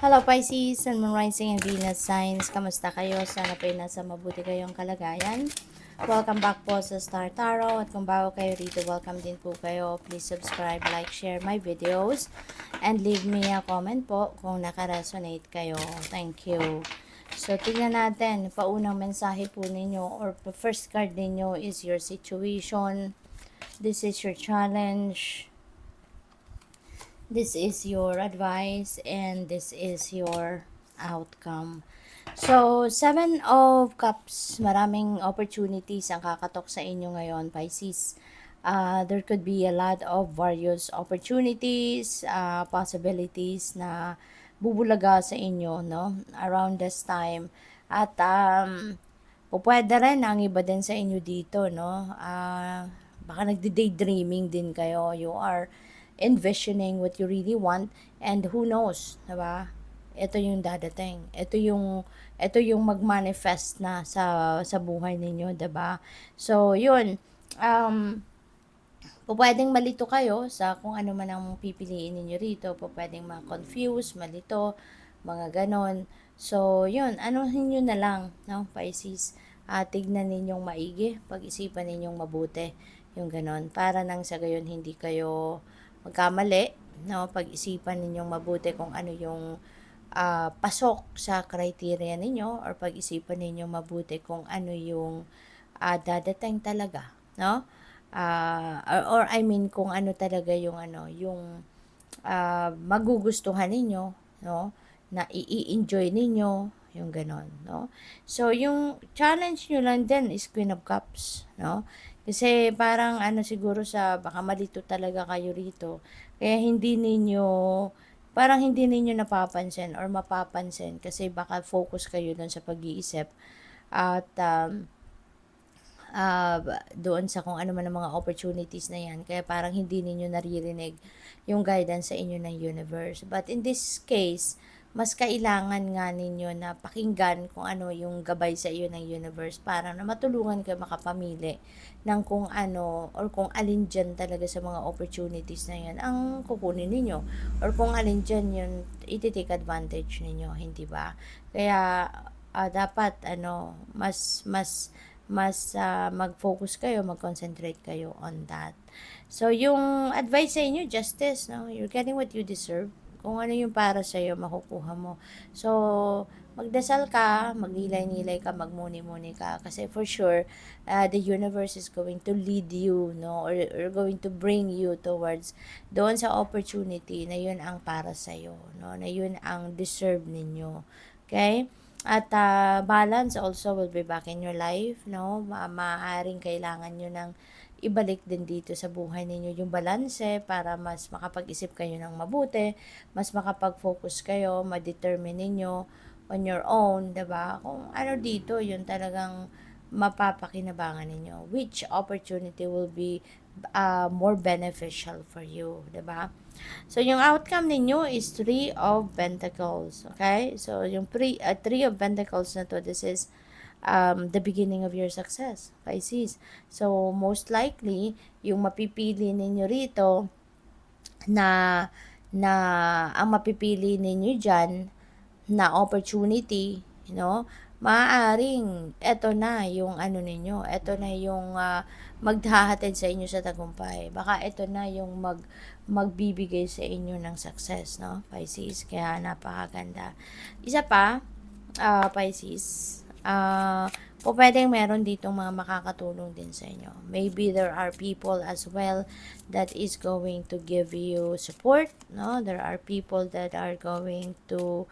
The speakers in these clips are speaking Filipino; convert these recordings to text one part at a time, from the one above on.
Hello Pisces, Sun, Moon Rising and Venus signs. Kamusta kayo? Sana po nasa mabuti kayong kalagayan. Welcome back po sa Star Tarot. At kung bago kayo rito, welcome din po kayo. Please subscribe, like, share my videos. And leave me a comment po kung naka-resonate kayo. Thank you. So, tingnan natin. Paunang mensahe po ninyo or first card ninyo is your situation. This is your challenge. This is your advice and this is your outcome. So, Seven of Cups, maraming opportunities ang kakatok sa inyo ngayon, Pisces. There could be a lot of various opportunities, possibilities na bubulaga sa inyo, no? Around this time. At, pwede rin ang iba din sa inyo dito, no? Baka nagdi-daydreaming din kayo. You are envisioning what you really want and who knows, 'di ba? Ito yung dadating. Ito yung mag-manifest na sa buhay ninyo, 'di ba? So, 'yun. Pwedeng malito kayo sa kung ano man ang pipiliin ninyo rito. Pwedeng ma-confuse, malito, mga ganon. So, 'yun. Anuhin nyo na lang, no, Pisces. Tignan ninyong maigi, pag-isipan ninyong mabuti, yung ganon. Para nang sa gayon hindi kayo magkamali, no? Pag-isipan ninyong mabuti kung ano yung pasok sa criteria ninyo or pag-isipan ninyong mabuti kung ano yung dadating talaga, no? Or I mean kung ano talaga yung magugustuhan ninyo, no? Na i-enjoy ninyo, yung ganon, no? So, yung challenge nyo lang din is Queen of Cups, no? Kasi parang siguro baka malito talaga kayo rito. Kaya parang hindi ninyo napapansin or mapapansin kasi baka focus kayo dun sa pag-iisip at doon sa kung ano man ang mga opportunities na yan. Kaya parang hindi ninyo naririnig yung guidance sa inyo ng universe. But in this case, mas kailangan nga ninyo na pakinggan kung ano yung gabay sa iyo ng universe para na matulungan kayo makapamili ng kung ano or kung alin dyan talaga sa mga opportunities na yan ang kukunin ninyo or kung alin dyan yun iti-take advantage ninyo, hindi ba? Kaya dapat mas mag-focus kayo, mag-concentrate kayo on that. So, yung advice sa inyo, justice, no? You're getting what you deserve. Kung ano yung para sa'yo, makukuha mo. So, magdasal ka, magnilay-nilay ka, magmuni-muni ka. Kasi for sure, the universe is going to lead you, no? Or going to bring you towards doon sa opportunity na yun ang para sa'yo, no? Na yun ang deserve ninyo. Okay? At balance also will be back in your life, no? Maaaring kailangan nyo ng ibalik din dito sa buhay ninyo yung balanse para mas makapag-isip kayo ng mabuti, mas makapag-focus kayo, ma-determine ninyo on your own, 'di ba? Kung ano dito, yun talagang mapapakinabangan ninyo. Which opportunity will be more beneficial for you, 'di ba? So, yung outcome ninyo is Three of Pentacles. Okay? So, yung Three of Pentacles na to, this is the beginning of your success, Pisces. So, most likely, yung mapipili ninyo rito na na ang mapipili ninyo dyan na opportunity, maaaring eto na yung ninyo, eto na yung maghahatid sa inyo sa tagumpay. Baka eto na yung magbibigay sa inyo ng success, no, Pisces. Kaya napakaganda. Isa pa, Pisces, pwedeng meron ditong mga makakatulong din sa inyo. Maybe there are people as well that is going to give you support, no? There are people that are going to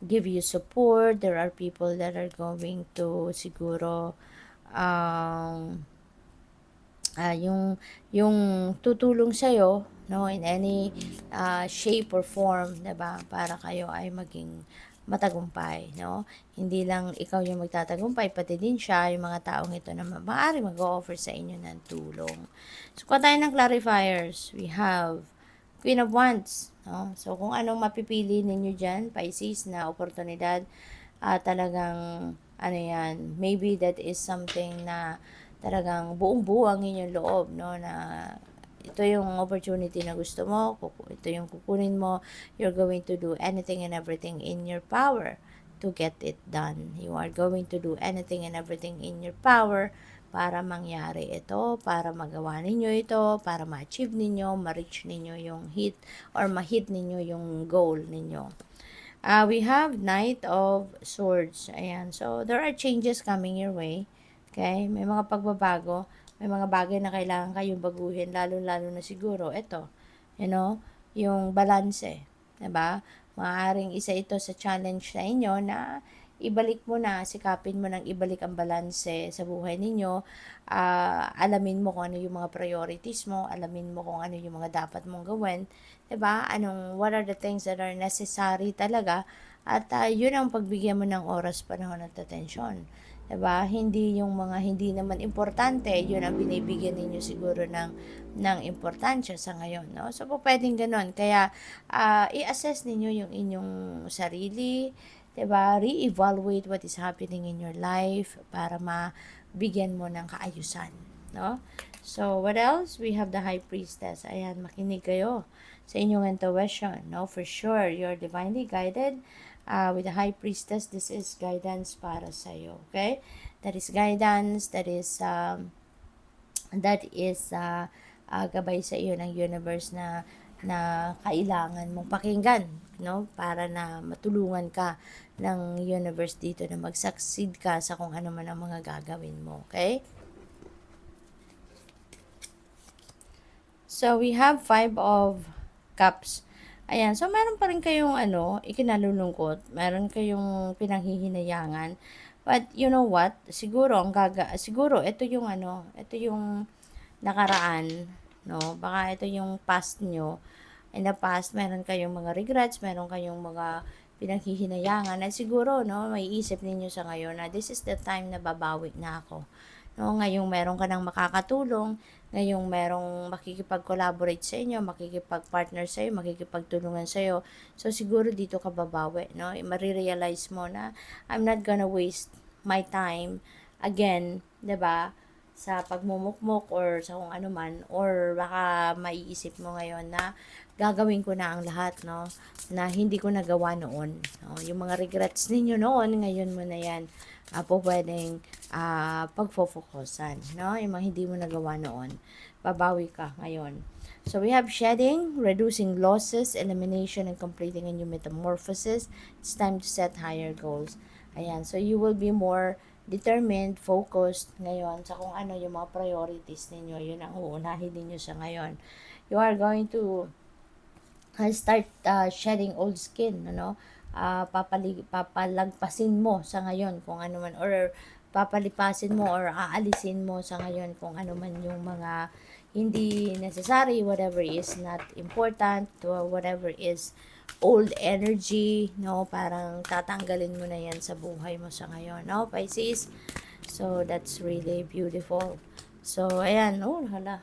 give you support. There are people that are going to siguro yung tutulong sa iyo, no, in any shape or form, 'di ba? Para kayo ay maging matagumpay, no? Hindi lang ikaw yung magtatagumpay, pati din siya, yung mga taong ito na maaari mag-offer sa inyo ng tulong. So, kuha tayo ng clarifiers. We have Queen of Wands, no? So, kung anong mapipili ninyo dyan, Pisces, na oportunidad, talagang, yan, maybe that is something na talagang buong-buo ang inyong loob, no, na ito yung opportunity na gusto mo, ito yung kukunin mo, you're going to do anything and everything in your power to get it done. You are going to do anything and everything in your power para mangyari ito, para magawa ninyo ito, para ma-achieve ninyo, ma-reach ninyo yung hit or ma-hit ninyo yung goal ninyo. We have Knight of Swords. Ayan. So, there are changes coming your way. Okay? May mga pagbabago. May mga bagay na kailangan kayong baguhin. Lalo-lalo na siguro, ito, yung balanse. Diba? Maaaring isa ito sa challenge sa inyo na ibalik mo na, sikapin mo nang ibalik ang balanse sa buhay ninyo. Alamin mo kung ano yung mga priorities mo, alamin mo kung ano yung mga dapat mong gawin, 'di ba? What are the things that are necessary talaga, at yun ang pagbigyan mo ng oras, panahon at atensyon. 'Di ba? Hindi yung mga hindi naman importante, yun ang binibigyan ninyo siguro ng importansya sa ngayon, no? So, pwedeng gano'n. Kaya, i-assess ninyo yung inyong sarili, 'di ba? Re-evaluate what is happening in your life para mabigyan mo ng kaayusan, no? So, what else? We have the High Priestess. Ayan, makinig kayo sa inyong intuition, no? For sure, you're divinely guided. With the High Priestess, this is guidance para sa iyo, okay? That is guidance, gabay sa iyo ng universe na kailangan mong pakinggan, no? Para na matulungan ka ng universe dito na mag-succeed ka sa kung ano man ang mga gagawin mo, okay? So, we have 5 of Cups. Ayan, so meron pa rin kayong ikinalulungkot, meron kayong pinanghihinayangan. But you know what? Siguro ito yung nakaraan, no? Baka ito yung past nyo. In the past, meron kayong mga regrets, meron kayong mga pinaghihinayangan, at siguro, no, may isip ninyo sa ngayon na this is the time na babawi na ako. No, ngayong meron ka nang makakatulong, ngayong merong makikipag-collaborate sa inyo, makikipag-partner sa iyo, makikipagtulungan sa iyo. So, siguro dito ka babawi, no? Marirealize mo na I'm not gonna waste my time again, 'di ba? Sa pagmumukmok or sa kung ano man, or baka maiisip mo ngayon na gagawin ko na ang lahat, no, na hindi ko nagawa noon, no? Yung mga regrets ninyo noon, ngayon mo na yan pwedeng pagfofokusan, no? Yung mga hindi mo nagawa noon, babawi ka ngayon. So, we have shedding, reducing losses, elimination, and completing a new metamorphosis. It's time to set higher goals. Ayan, so you will be more determined, focused ngayon sa kung ano yung mga priorities ninyo. Yun ang uunahin ninyo sa ngayon. You are going to start shedding old skin, papalagpasin mo sa ngayon kung ano man, or papalipasin mo or aalisin mo sa ngayon kung ano man yung mga hindi necessary, whatever is not important, or whatever is old energy, no? Parang tatanggalin mo na yan sa buhay mo sa ngayon, no, Pisces? So, that's really beautiful. So, ayan, hala.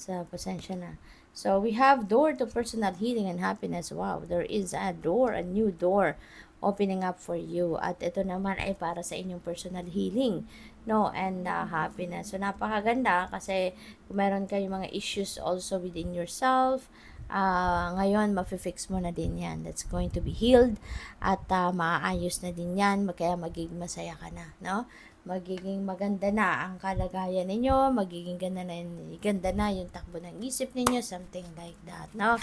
Pasensya na. So, we have door to personal healing and happiness. Wow, there is a new door opening up for you. At ito naman ay para sa inyong personal healing, no, and happiness. So, napakaganda kasi kung meron kayong mga issues also within yourself, ngayon, mafi-fix mo na din yan. That's going to be healed at maaayos na din yan. Kaya magiging masaya ka na, no? Magiging maganda na ang kalagayan ninyo, magiging ganda na yung takbo ng isip ninyo, something like that, no?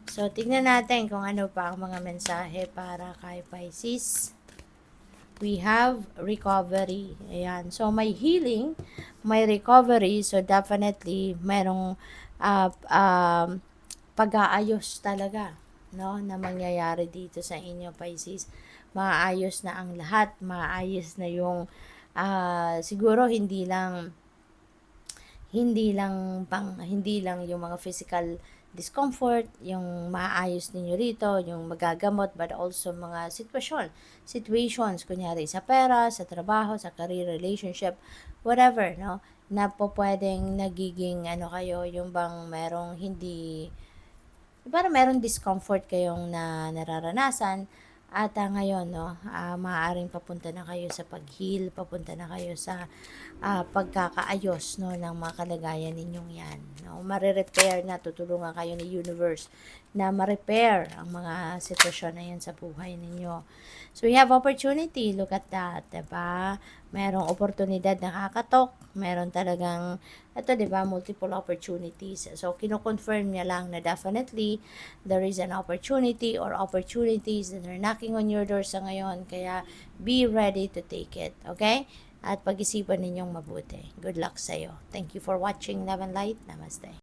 So, tingnan natin kung ano pa ang mga mensahe para kay Pisces. We have recovery. Ayan. So, may healing, may recovery. So, definitely, merong pag-aayos talaga, no, na mangyayari dito sa inyo, Pisces. Maayos na ang lahat, maayos na yung siguro hindi lang yung mga physical discomfort, yung maayos ninyo rito, yung magagamot, but also mga situations, kunyari sa pera, sa trabaho, sa career, relationship, whatever, no, na po pwedeng nagiging kayo, yung bang merong discomfort kayong nararanasan, At ngayon, no, maaaring papunta na kayo sa pag-heal, papunta na kayo sa pagkakaayos, no, ng mga kalagayan ninyong yan. No? Marirepair na, tutulungan kayo ni universe na ma-repair ang mga sitwasyon na yan sa buhay ninyo. So, you have opportunity. Look at that, diba? Merong oportunidad na kakatok. Meron talagang, ito, diba, multiple opportunities. So, kino-confirm niya lang na definitely there is an opportunity or opportunities that are knocking on your door sa ngayon. Kaya, be ready to take it. Okay? At pag-isipan ninyong mabuti. Good luck sa'yo. Thank you for watching Love and Light. Namaste.